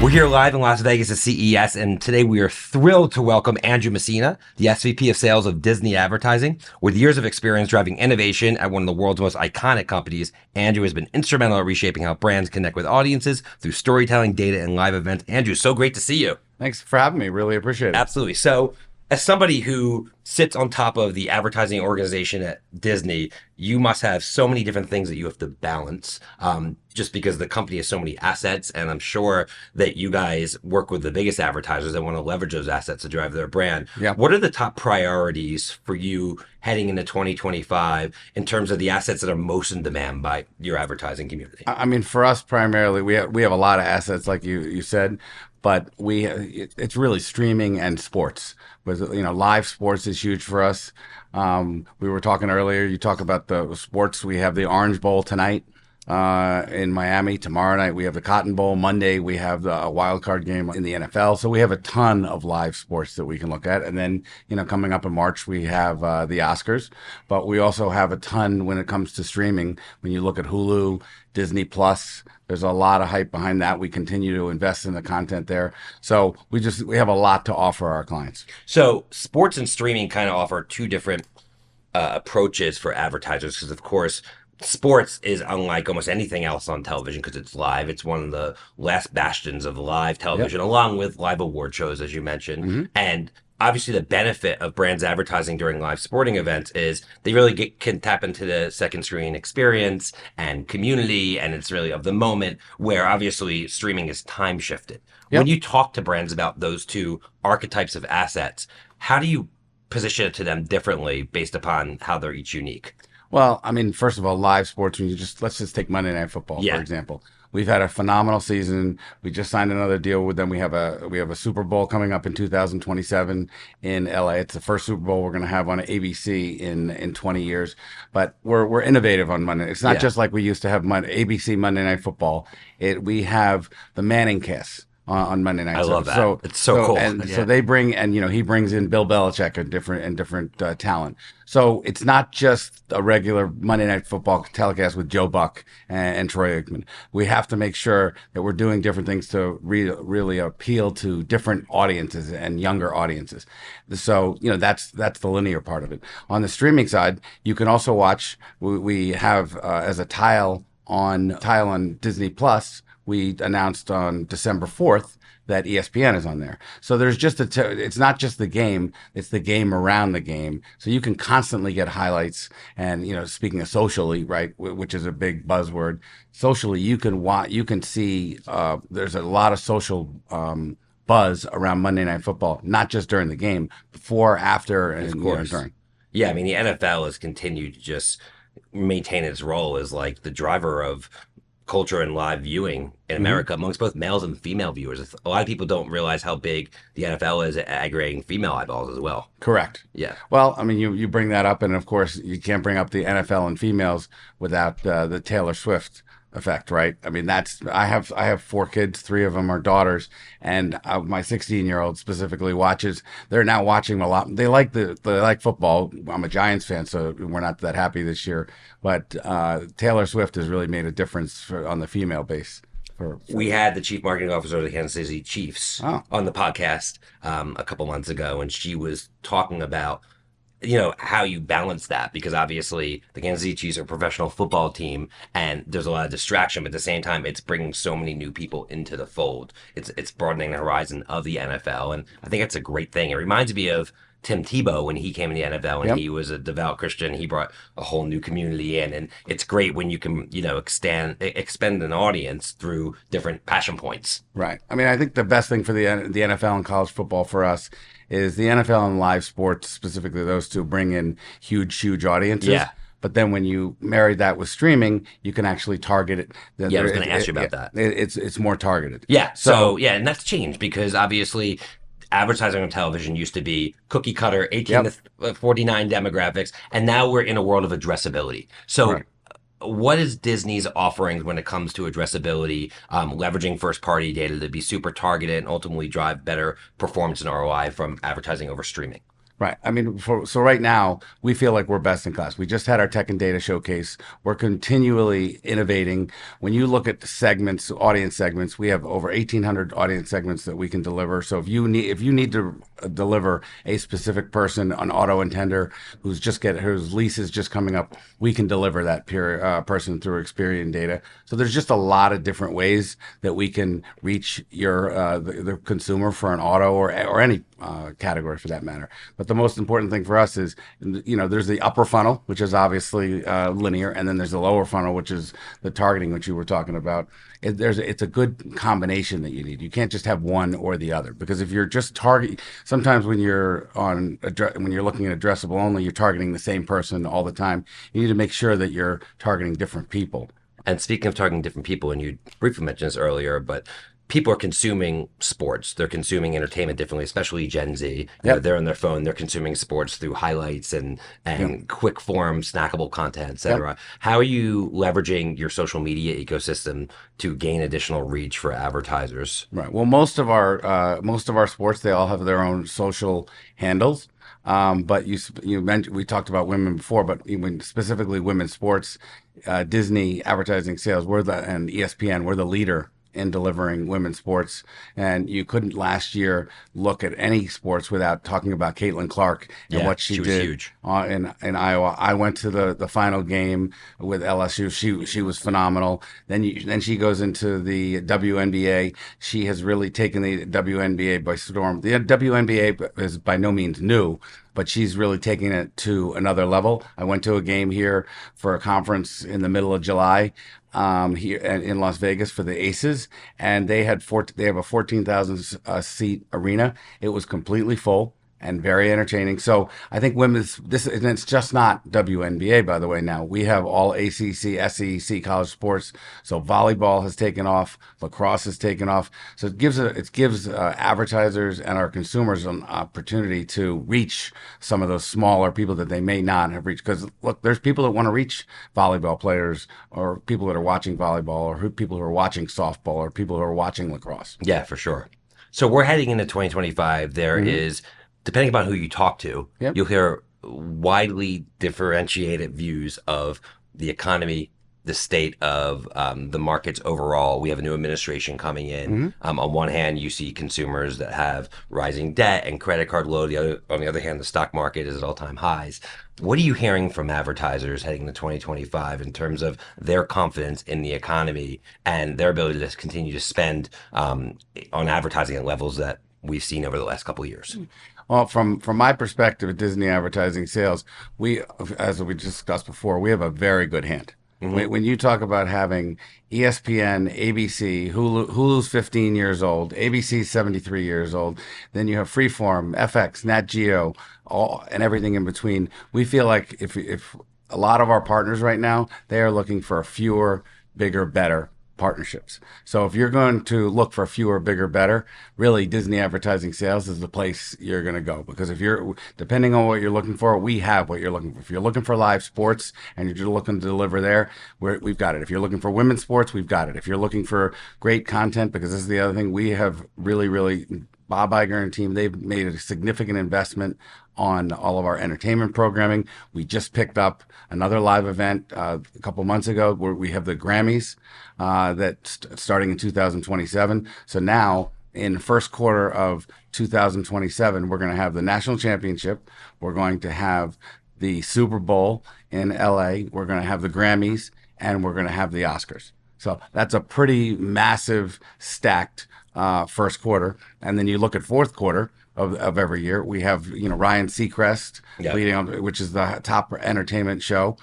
We're here live in Las Vegas at CES, and today we are thrilled to welcome Andrew Messina, the SVP of Sales of Disney Advertising. With years of experience driving innovation at one of the world's most iconic companies, Andrew has been instrumental at reshaping how brands connect with audiences through storytelling, data, and live events. Andrew, so great to see you. Thanks for having me. Really appreciate it. Absolutely. So, as somebody who sits on top of the advertising organization at Disney, you must have so many different things that you have to balance, just because the company has so many assets. And I'm sure that you guys work with the biggest advertisers that want to leverage those assets to drive their brand. Yeah. What are the top priorities for you heading into 2025 in terms of the assets that are most in demand by your advertising community? I mean, for us, primarily, we have a lot of assets, like you said, but it's really streaming and sports. Live sports is huge for us. We were talking earlier, you talk about the sports. We have the Orange Bowl tonight in Miami. Tomorrow night we have the Cotton Bowl. Monday we have the wild card game in the NFL. So we have a ton of live sports that we can look at. And then, coming up in March, we have the Oscars, but we also have a ton when it comes to streaming. When you look at Hulu, Disney Plus, there's a lot of hype behind that. We continue to invest in the content there. So we have a lot to offer our clients. So sports and streaming kind of offer two different approaches for advertisers, because of course, sports is unlike almost anything else on television because it's live. It's one of the last bastions of live television, along with live award shows, as you mentioned. Mm-hmm. And obviously the benefit of brands advertising during live sporting events is they really can tap into the second screen experience and community, and it's really of the moment, where obviously streaming is time shifted. Yep. When you talk to brands about those two archetypes of assets, how do you position it to them differently based upon how they're each unique? Well, I mean, first of all, live sports, let's just take Monday Night Football, for example. We've had a phenomenal season. We just signed another deal with them. We have a Super Bowl coming up in 2027 in LA. It's the first Super Bowl we're going to have on ABC in 20 years. But we're innovative on Monday. It's not just like we used to have ABC Monday Night Football. We have the Manning cast on Monday night. I love that. So it's so cool. And so they bring, and he brings in Bill Belichick and different talent. So it's not just a regular Monday Night Football telecast with Joe Buck and Troy Aikman. We have to make sure that we're doing different things to really appeal to different audiences and younger audiences. So that's the linear part of it. On the streaming side, you can also watch. We have as a tile on Disney Plus. We announced on December 4th that ESPN is on there. So there's just it's not just the game, it's the game around the game. So you can constantly get highlights. And, speaking of socially, right, which is a big buzzword, socially, you can see there's a lot of social buzz around Monday Night Football, not just during the game, before, after, and during. Yeah, I mean, the NFL has continued to just maintain its role as like the driver of culture and live viewing in America amongst both males and female viewers. A lot of people don't realize how big the NFL is at aggregating female eyeballs as well. Correct. Yeah. Well, I mean, you bring that up, and of course, you can't bring up the NFL and females without the Taylor Swift effect, right? I mean, I have 4 kids, 3 of them are daughters, and my 16-year-old specifically watches. They're now watching a lot. They like football. I'm a Giants fan, so we're not that happy this year. But Taylor Swift has really made a difference on the female base. We had the chief marketing officer of the Kansas City Chiefs on the podcast a couple months ago, and she was talking about how you balance that, because obviously the Kansas City Chiefs are a professional football team and there's a lot of distraction, but at the same time, it's bringing so many new people into the fold. It's broadening the horizon of the NFL. And I think that's a great thing. It reminds me of Tim Tebow when he came in the NFL, and he was a devout Christian. He brought a whole new community in, and it's great when you can, expend an audience through different passion points. Right. I mean, I think the best thing for the NFL and college football for us is the NFL and live sports, specifically those two, bring in huge audiences. Yeah. But then when you marry that with streaming, you can actually target it. Yeah, I was going to ask you about that. It's more targeted. Yeah. So and that's changed, because obviously advertising on television used to be cookie cutter, 18 to 49 demographics, and now we're in a world of addressability. So what is Disney's offerings when it comes to addressability, leveraging first-party data to be super targeted and ultimately drive better performance and ROI from advertising over streaming? Right. I mean, so right now we feel like we're best in class. We just had our tech and data showcase. We're continually innovating. When you look at the segments, audience segments, we have over 1,800 audience segments that we can deliver. So if you need to deliver a specific person, an auto intender whose lease is just coming up, we can deliver that person through Experian data. So there's just a lot of different ways that we can reach the consumer for an auto or any category for that matter. But the most important thing for us is, there's the upper funnel, which is obviously linear, and then there's the lower funnel, which is the targeting, which you were talking about. It's a good combination that you need. You can't just have one or the other, because if you're just sometimes when you're looking at addressable only, you're targeting the same person all the time. You need to make sure that you're targeting different people. And speaking of targeting different people, and you briefly mentioned this earlier, but people are consuming sports. They're consuming entertainment differently, especially Gen Z. Yep. They're on their phone. They're consuming sports through highlights and Yep. quick form, snackable content, Yep. etc. How are you leveraging your social media ecosystem to gain additional reach for advertisers? Right. Well, most of our sports, they all have their own social handles. But you mentioned, we talked about women before, but even specifically women's sports, Disney advertising sales, and ESPN, we're the leader in delivering women's sports. And you couldn't last year look at any sports without talking about Caitlin Clark and Yeah, what she she was did huge. in Iowa. I went to the final game with LSU. She was phenomenal. Then she goes into the WNBA. She has really taken the WNBA by storm. The WNBA is by no means new, but she's really taking it to another level. I went to a game here for a conference in the middle of July, here in Las Vegas for the Aces, and they have a 14,000 seat arena. It was completely full and very entertaining. So I think and it's just not WNBA, by the way. Now we have all ACC, SEC college sports. So volleyball has taken off, lacrosse has taken off. So it gives advertisers and our consumers an opportunity to reach some of those smaller people that they may not have reached. Because look, there's people that want to reach volleyball players, or people that are watching volleyball, or people who are watching softball, or people who are watching lacrosse. Yeah, for sure. So we're heading into 2025. There Hmm. is, depending upon who you talk to, Yep. you'll hear widely differentiated views of the economy, the state of the markets overall. We have a new administration coming in. Hmm. On one hand, you see consumers that have rising debt and credit card load. On the other hand, the stock market is at all-time highs. What are you hearing from advertisers heading into 2025 in terms of their confidence in the economy and their ability to continue to spend on advertising at levels that we've seen over the last couple of years? Well, from my perspective at Disney Advertising Sales, as we discussed before, we have a very good hand. Hmm. When you talk about having ESPN, ABC, Hulu's 15 years old, ABC's 73 years old, then you have Freeform, FX, Nat Geo, and everything in between. We feel like if a lot of our partners right now, they are looking for fewer, bigger, better partnerships. So if you're going to look for fewer, bigger, better, really Disney Advertising Sales is the place you're going to go, because if you're depending on what you're looking for, we have what you're looking for. If you're looking for live sports and you're just looking to deliver there, we've got it. If you're looking for women's sports, we've got it. If you're looking for great content, because this is the other thing, we have really Bob Iger and team, they've made a significant investment on all of our entertainment programming. We just picked up another live event a couple months ago where we have the Grammys starting in 2027. So now in the first quarter of 2027, we're going to have the national championship. We're going to have the Super Bowl in LA. We're going to have the Grammys, and we're going to have the Oscars. So that's a pretty massive stacked first quarter. And then you look at fourth quarter of every year, we have, Ryan Seacrest Yeah. leading on, which is the top entertainment show,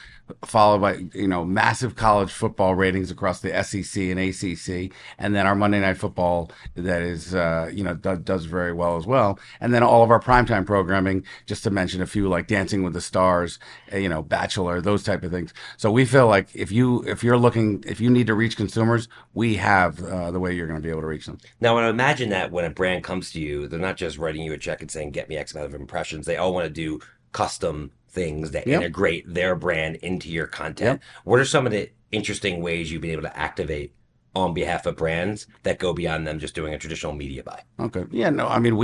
followed by, massive college football ratings across the SEC and ACC. And then our Monday Night Football that is, does very well as well. And then all of our primetime programming, just to mention a few, like Dancing with the Stars, Bachelor, those type of things. So we feel like if you need to reach consumers, we have the way you're going to be able to reach them. Now, I imagine that when a brand comes to you, they're not just writing you a check and saying, get me X amount of impressions. They all want to do custom things that Yep. integrate their brand into your content. Yep. What are some of the interesting ways you've been able to activate on behalf of brands that go beyond them just doing a traditional media buy. Okay. Yeah, no, I mean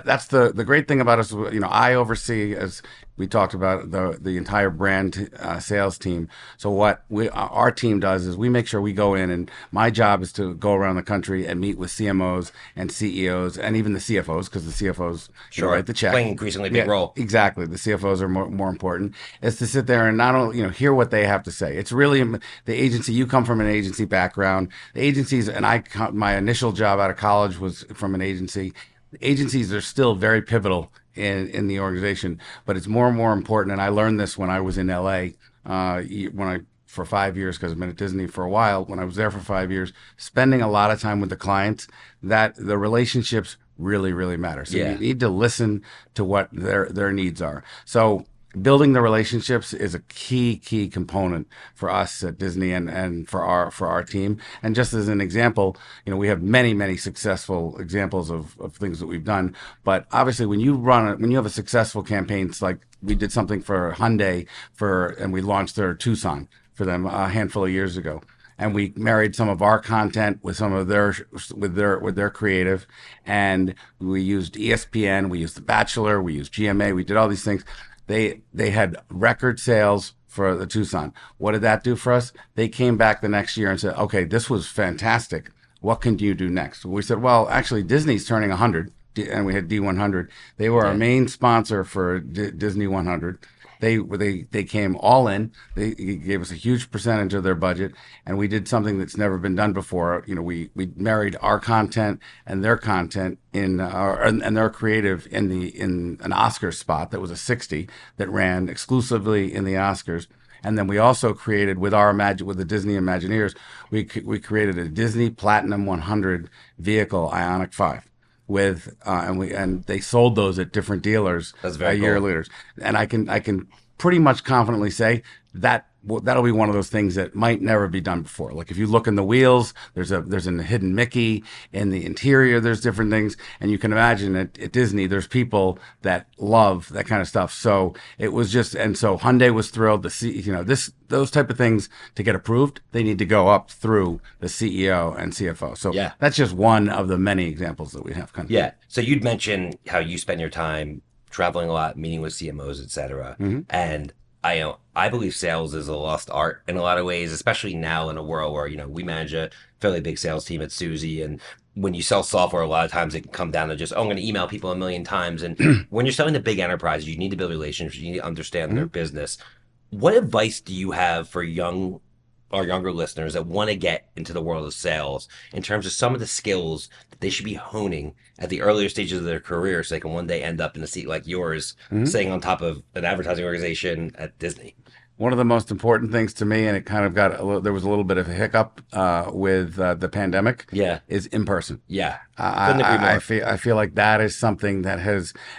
that's the great thing about us, I oversee, as we talked about, the entire brand sales team. So what our team does is we make sure we go in, and my job is to go around the country and meet with CMOs and CEOs and even the CFOs, because the CFOs Sure. write the check. Playing an increasingly big Yeah, role. exactly. The CFOs are more important. Is to sit there and not only hear what they have to say. It's really the agency. You come from an agency background. The agencies, and my initial job out of college was from an agency. Agencies are still very pivotal in the organization, but it's more and more important. And I learned this when I was in LA, when I for 5 years, because I've been at Disney for a while. When I was there for 5 years, spending a lot of time with the clients, that the relationships really matter. So Yeah. you need to listen to what their needs are. So building the relationships is a key component for us at Disney, and for our team. And just as an example, we have many successful examples of things that we've done. But obviously, when you have a successful campaign, it's like we did something for Hyundai and we launched their Tucson for them a handful of years ago. And we married some of our content with some of their creative, and we used ESPN, we used The Bachelor, we used GMA, we did all these things. They had record sales for the Tucson. What did that do for us? They came back the next year and said, "Okay, this was fantastic. What can you do next?" We said, "Well, actually, Disney's turning 100, and we had D100. They were our main sponsor for Disney 100. They came all in. They gave us a huge percentage of their budget, and we did something that's never been done before. We married our content and their content and their creative in an Oscar spot that was a 60 that ran exclusively in the Oscars. And then we also created with the Disney Imagineers, we created a Disney Platinum 100 vehicle, Ioniq 5. And they sold those at different dealers That's a very year cool. later. And I can pretty much confidently say that that'll be one of those things that might never be done before. Like if you look in the wheels, there's a hidden Mickey in the interior. There's different things, and you can imagine at Disney, there's people that love that kind of stuff. So it was just, and so Hyundai was thrilled to see, those type of things to get approved. They need to go up through the CEO and CFO. So Yeah. that's just one of the many examples that we have. Kind of. Yeah. So you'd mentioned how you spend your time traveling a lot, meeting with CMOs, et cetera. And I believe sales is a lost art in a lot of ways, especially now in a world where, we manage a fairly big sales team at Suzy. And when you sell software, a lot of times it can come down to just, oh, I'm going to email people a million times. And when you're selling to big enterprises, you need to build relationships, you need to understand their business. What advice do you have for our younger listeners that want to get into the world of sales in terms of some of the skills that they should be honing at the earlier stages of their career so they can one day end up in a seat like yours, sitting on top of an advertising organization at Disney? One of the most important things to me, and it kind of there was a little bit of a hiccup with the pandemic, Yeah. is in person. Yeah. Couldn't agree more. I feel like that is something that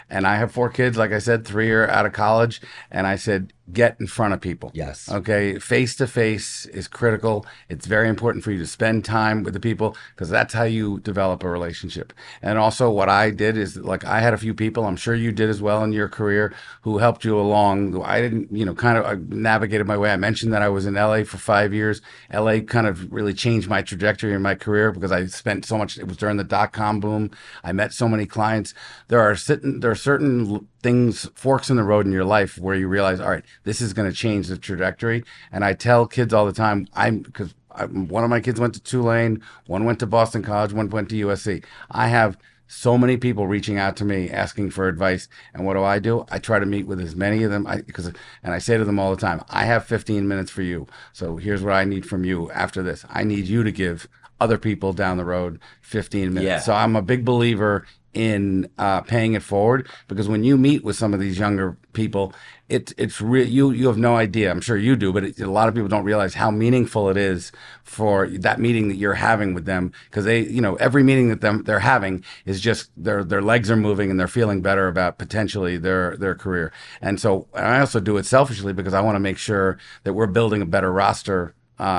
and I have 4 kids, like I said, 3 are out of college, and I said, get in front of people. Yes. Okay. Face to face is critical. It's very important for you to spend time with the people, because that's how you develop a relationship. And also what I did is, like, I had a few people, I'm sure you did as well in your career, who helped you along. I didn't, I navigated my way. I mentioned that I was in LA for 5 years. LA kind of really changed my trajectory in my career because I spent so much, it was during the dot-com boom. I met so many clients. There are certain things, forks in the road in your life where you realize, all right, this is going to change the trajectory. And I tell kids all the time, because one of my kids went to Tulane, one went to Boston College, one went to USC. I have so many people reaching out to me asking for advice. And what do? I try to meet with as many of them, and I say to them all the time, I have 15 minutes for you. So here's what I need from you after this. I need you to give other people down the road 15 minutes. Yeah. So I'm a big believer in paying it forward, because when you meet with some of these younger people, it's real. You have no idea. I'm sure you do, but a lot of people don't realize how meaningful it is for that meeting that you're having with them, because every meeting that they're having is just their legs are moving and they're feeling better about potentially their career. And so I also do it selfishly because I want to make sure that we're building a better roster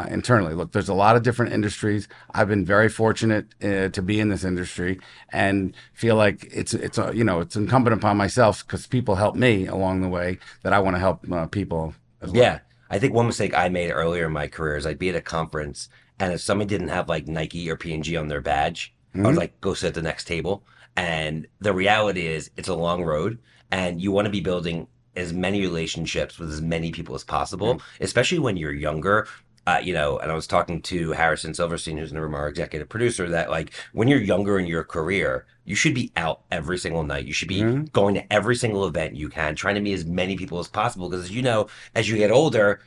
internally. Look, there's a lot of different industries. I've been very fortunate to be in this industry, and feel like it's incumbent upon myself, because people help me along the way, that I want to help people as well. Yeah. I think one mistake I made earlier in my career is I'd be at a conference, and if somebody didn't have like Nike or P&G on their badge, I was Hmm. like, go sit at the next table. And the reality is, it's a long road, and you want to be building as many relationships with as many people as Yeah. possible, especially when you're younger. And I was talking to Harrison Silverstein, who's in the room, our executive producer, that like when you're younger in your career, you should be out every single night. You should be Hmm. going to every single event you can, trying to meet as many people as possible. Because as you know, as you get older,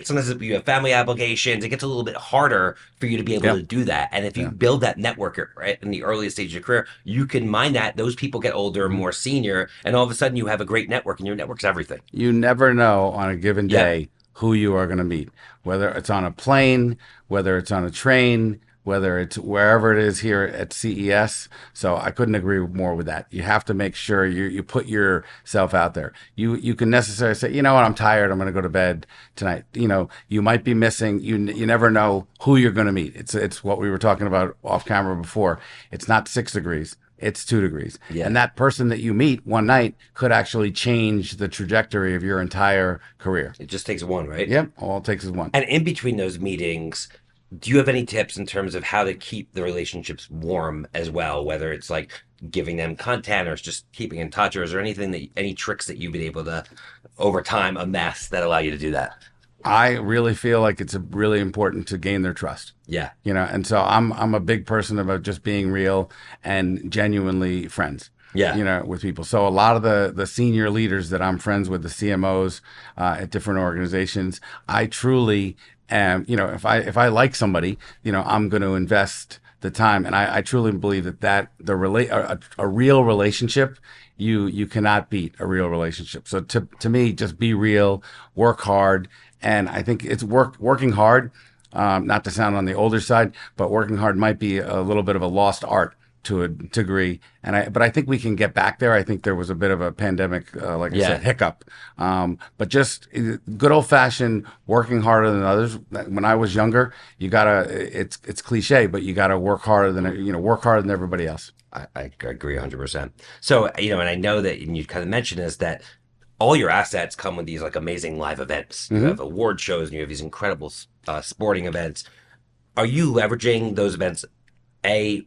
sometimes if you have family obligations, it gets a little bit harder for you to be able Yeah. to do that. And if you Yeah. build that network right in the earliest stage of your career, you can mine that. Those people get older, Mhm. more senior, and all of a sudden you have a great network, and your network's everything. You never know on a given Yeah, day who you are going to meet, whether it's on a plane, whether it's on a train, whether it's wherever it is here at CES. So I couldn't agree more with that. You have to make sure you put yourself out there. You can necessarily say, you know what, I'm tired. I'm going to go to bed tonight. You might be missing. You never know who you're going to meet. It's what we were talking about off camera before. It's not 6 degrees. It's 2 degrees. yeah. And that person that you meet one night could actually change the trajectory of your entire career. It just takes one, right? Yep. All it takes is one. And in between those meetings, do you have any tips in terms of how to keep the relationships warm as well? Whether it's like giving them content or it's just keeping in touch, or is there any tricks that you've been able to over time amass that allow you to do that? I really feel like it's really important to gain their trust. Yeah. And so I'm a big person about just being real and genuinely friends. Yeah. With people. So a lot of the senior leaders that I'm friends with, the CMOs at different organizations, I truly am. If I like somebody, I'm going to invest the time, and I truly believe a real relationship. You cannot beat a real relationship. So to me, just be real, work hard, and I think it's working hard. Not to sound on the older side, but working hard might be a little bit of a lost art to a degree. But I think we can get back there. I think there was a bit of a pandemic, like I Yeah. said, hiccup. But just good old fashioned working harder than others. When I was younger, it's cliche, but you gotta work harder than everybody else. I agree 100%. So, and I know that, and you kind of mentioned this, that all your assets come with these like amazing live events. You Hmm. have award shows and you have these incredible sporting events. Are you leveraging those events as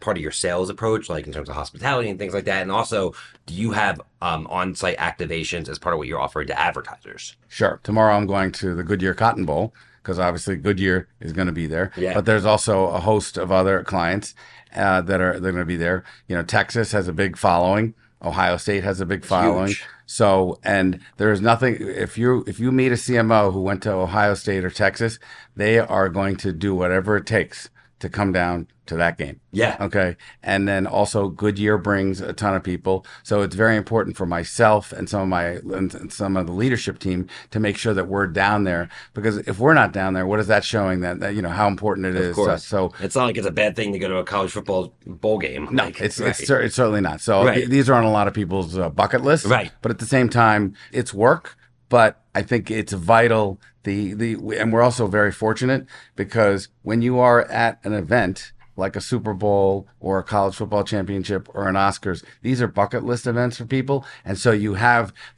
part of your sales approach, like in terms of hospitality and things like that? And also, do you have on-site activations as part of what you're offering to advertisers? Sure. Tomorrow I'm going to the Goodyear Cotton Bowl because obviously Goodyear is going to be there. Yeah. But there's also a host of other clients they're going to be there. Texas has a big following. Ohio State has a big following. Huge. So, and there is nothing, if you meet a CMO who went to Ohio State or Texas, they are going to do whatever it takes to come down to that game. Yeah. Okay. And then also Goodyear brings a ton of people. So it's very important for myself and some of the leadership team to make sure that we're down there, because if we're not down there, what is that showing that how important it is? Of course. So It's not like it's a bad thing to go to a college football bowl game. no, Like, it's right. it's certainly not. So Right. these are on a lot of people's bucket lists. Right. But at the same time, it's work. But I think it's vital. And we're also very fortunate because when you are at an event like a Super Bowl or a college football championship or an Oscars, these are bucket list events for people. And so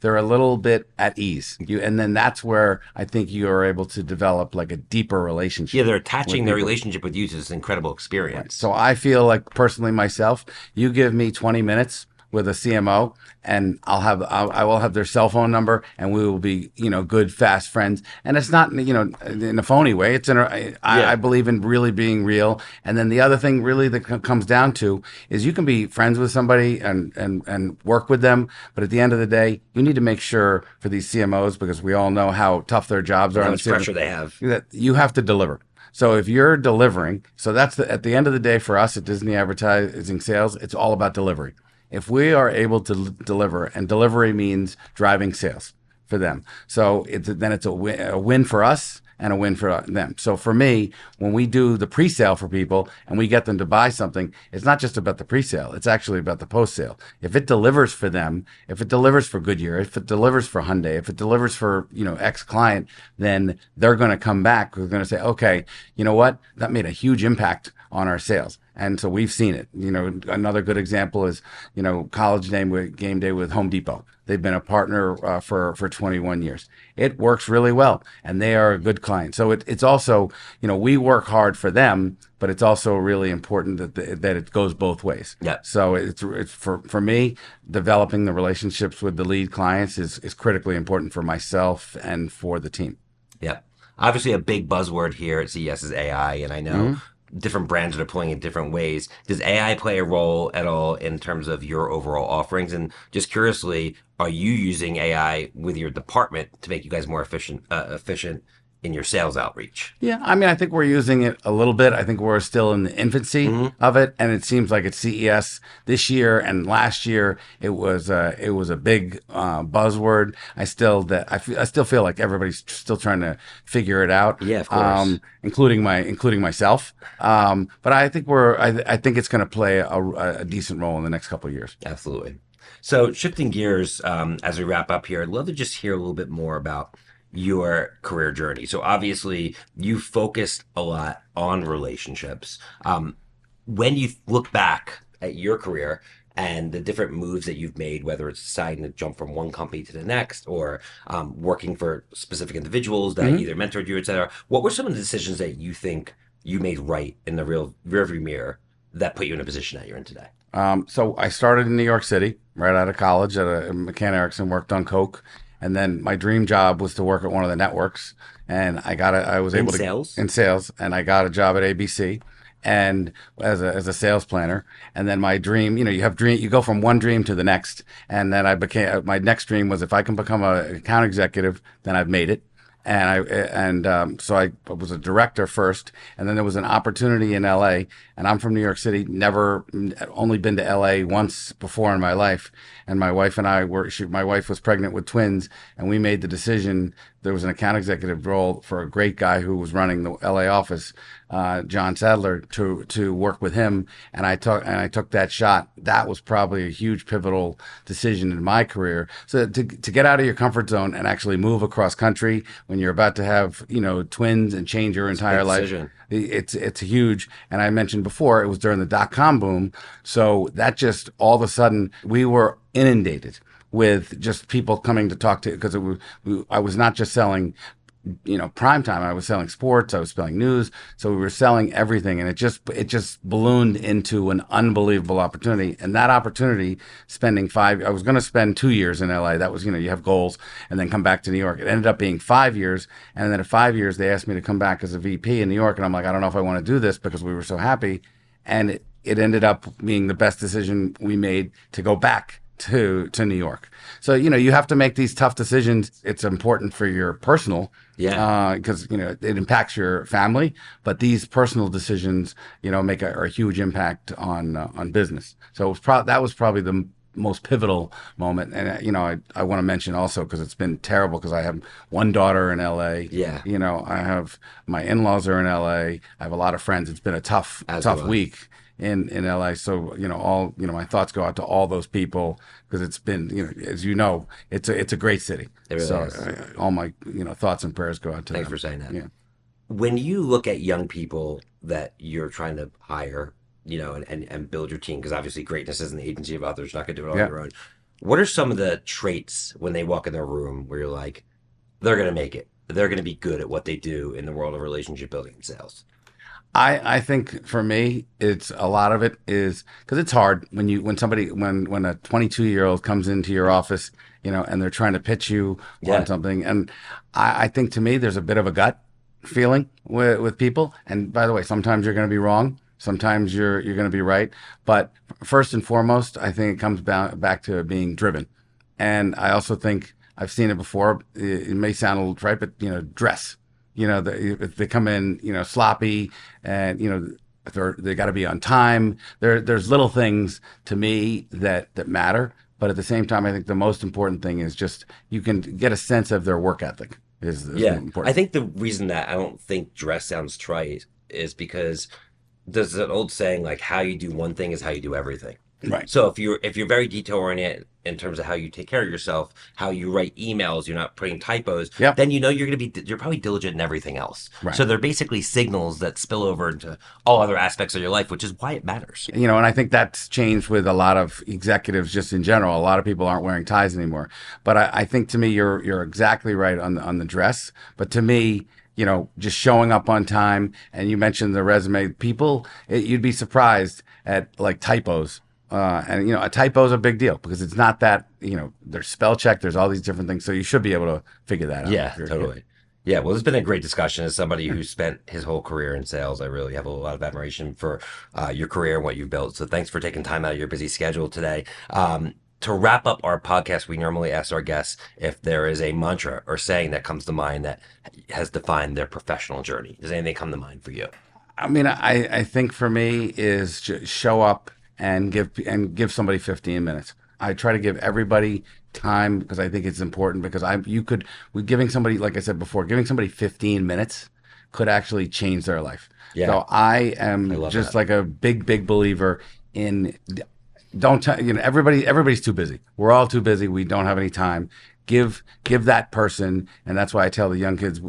they're a little bit at ease. And then that's where I think you are able to develop like a deeper relationship. Yeah, they're attaching with their people. relationship with you to this incredible experience. So I feel like personally myself, you give me 20 minutes with a CMO and I will have their cell phone number and we will be, good, fast friends. And it's not, in a phony way. It's I believe in really being real. And then the other thing really that comes down to is you can be friends with somebody and work with them. But at the end of the day, you need to make sure for these CMOs, because we all know how tough their jobs are. How much pressure they have. That you have to deliver. So if you're delivering, so that's at the end of the day for us at Disney Advertising Sales, it's all about delivery. If we are able to deliver, and delivery means driving sales for them, so then it's a win for us and a win for them. So for me, when we do the pre-sale for people and we get them to buy something, it's not just about the pre-sale, it's actually about the post-sale. If it delivers for them, if it delivers for Goodyear, if it delivers for Hyundai, if it delivers for, X client, then they're going to come back. We're going to say, okay, you know what? That made a huge impact on our sales. And so we've seen it. Another good example is, college game day with Home Depot. They've been a partner for 21 years. It works really well, and they are a good client. So it's also, we work hard for them, but it's also really important that it goes both ways. Yeah. So it's for me, developing the relationships with the lead clients is critically important for myself and for the team. Yeah. Obviously, a big buzzword here at CES is AI, and I know different brands are deploying in different ways. Does AI play a role at all in terms of your overall offerings? And just curiously, are you using AI with your department to make you guys more efficient in your sales outreach? Yeah, I mean, I think we're using it a little bit. I think we're still in the infancy of it, and it seems like at CES this year and last year it was a big buzzword. I still feel like everybody's still trying to figure it out. Yeah, of course. Including myself. But I think I think it's going to play a decent role in the next couple of years. Absolutely. So shifting gears as we wrap up here, I'd love to just hear a little bit more about your career journey. So obviously you focused a lot on relationships. When you look back at your career and the different moves that you've made, whether it's deciding to jump from one company to the next or working for specific individuals that either mentored you, et cetera, what were some of the decisions that you think you made right in the rearview mirror that put you in a position that you're in today? So I started in New York City right out of college at a McCann Erickson, worked on Coke. And then my dream job was to work at one of the networks, and I was able to in sales, and I got a job at ABC, and as a sales planner. And then my dream, you go from one dream to the next, and then my next dream was if I can become an account executive, then I've made it. So I was a director first, and then there was an opportunity in LA, and I'm from New York City, only been to LA once before in my life. And my wife and my wife was pregnant with twins, and we made the decision. There was an account executive role for a great guy who was running the LA office, John Sadler, to work with him. And I took that shot. That was probably a huge pivotal decision in my career. So to get out of your comfort zone and actually move across country when you're about to have, twins and change your entire life. Decision. It's huge. And I mentioned before, it was during the dot-com boom. So that just all of a sudden we were inundated with just people coming to talk to, because I was not just selling, prime time. I was selling sports. I was selling news. So we were selling everything, and it just ballooned into an unbelievable opportunity. And that opportunity, I was going to spend 2 years in LA. That was, you have goals, and then come back to New York. It ended up being 5 years, and then at 5 years they asked me to come back as a VP in New York, and I'm like, I don't know if I want to do this, because we were so happy, and it ended up being the best decision we made to go back to New York. So, you have to make these tough decisions. It's important for your personal, because, it impacts your family, but these personal decisions, make a huge impact on business. So that was probably the most pivotal moment. And, I want to mention also, because it's been terrible, because I have one daughter in LA. Yeah. I have my in-laws are in LA. I have a lot of friends. It's been a tough week in LA. So, my thoughts go out to all those people, because it's been, as it's a great city. It really so is. All my, thoughts and prayers go out to Thanks them. for saying that. Yeah. When you look at young people that you're trying to hire, and build your team, because obviously greatness is an agency of others, you're not going to do it on your own. What are some of the traits when they walk in their room where you're like, they're going to make it, they're going to be good at what they do in the world of relationship building and sales? I think for me, it's a lot of it is because it's hard when a 22-year-old comes into your office, and they're trying to pitch you on something. And I think to me, there's a bit of a gut feeling with people. And by the way, sometimes you're going to be wrong. Sometimes you're going to be right. But first and foremost, I think it comes back to being driven. And I also think I've seen it before. It may sound a little trite, but, dress. If they come in, sloppy, and they got to be on time. There's little things to me that matter, but at the same time, I think the most important thing is just you can get a sense of their work ethic. Is important. I think the reason that I don't think dress sounds trite is because there's an old saying like, how you do one thing is how you do everything. Right. So if you're very detail oriented in terms of how you take care of yourself, how you write emails, you're not putting typos, Yep. then you're probably diligent in everything else. Right. So they're basically signals that spill over into all other aspects of your life, which is why it matters. And I think that's changed with a lot of executives just in general. A lot of people aren't wearing ties anymore. But I think to me, you're exactly right on the dress. But to me, just showing up on time, and you mentioned the resume, you'd be surprised at like typos. And a typo is a big deal because it's not that, there's spell check, there's all these different things. So you should be able to figure that out. Yeah, totally. Yeah, well, it's been a great discussion. As somebody who spent his whole career in sales, I really have a lot of admiration for your career and what you've built. So thanks for taking time out of your busy schedule today. To wrap up our podcast, we normally ask our guests if there is a mantra or saying that comes to mind that has defined their professional journey. Does anything come to mind for you? I mean, I think for me is just show up and give somebody 15 minutes. I try to give everybody time because I think it's important because with giving somebody, like I said before, giving somebody 15 minutes could actually change their life. Yeah. So I am just like a big believer in don't tell, everybody's too busy. We're all too busy. We don't have any time. Give that person, and that's why I tell the young kids,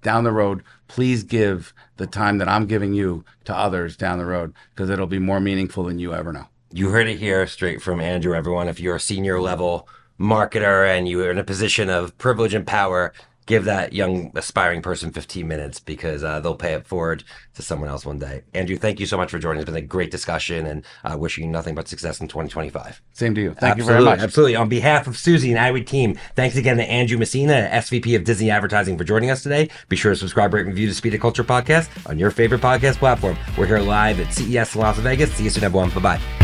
down the road, please give the time that I'm giving you to others down the road because it'll be more meaningful than you ever know. You heard it here straight from Andrew, everyone. If you're a senior level marketer and you're in a position of privilege and power, give that young aspiring person 15 minutes because they'll pay it forward to someone else one day. Andrew, thank you so much for joining. It's been a great discussion and wishing you nothing but success in 2025. Same to you. Thank you very much. Absolutely. On behalf of Susie and Iwood team, thanks again to Andrew Messina, SVP of Disney Advertising, for joining us today. Be sure to subscribe, rate, and review the Speed of Culture podcast on your favorite podcast platform. We're here live at CES in Las Vegas. See you soon, everyone. Bye-bye.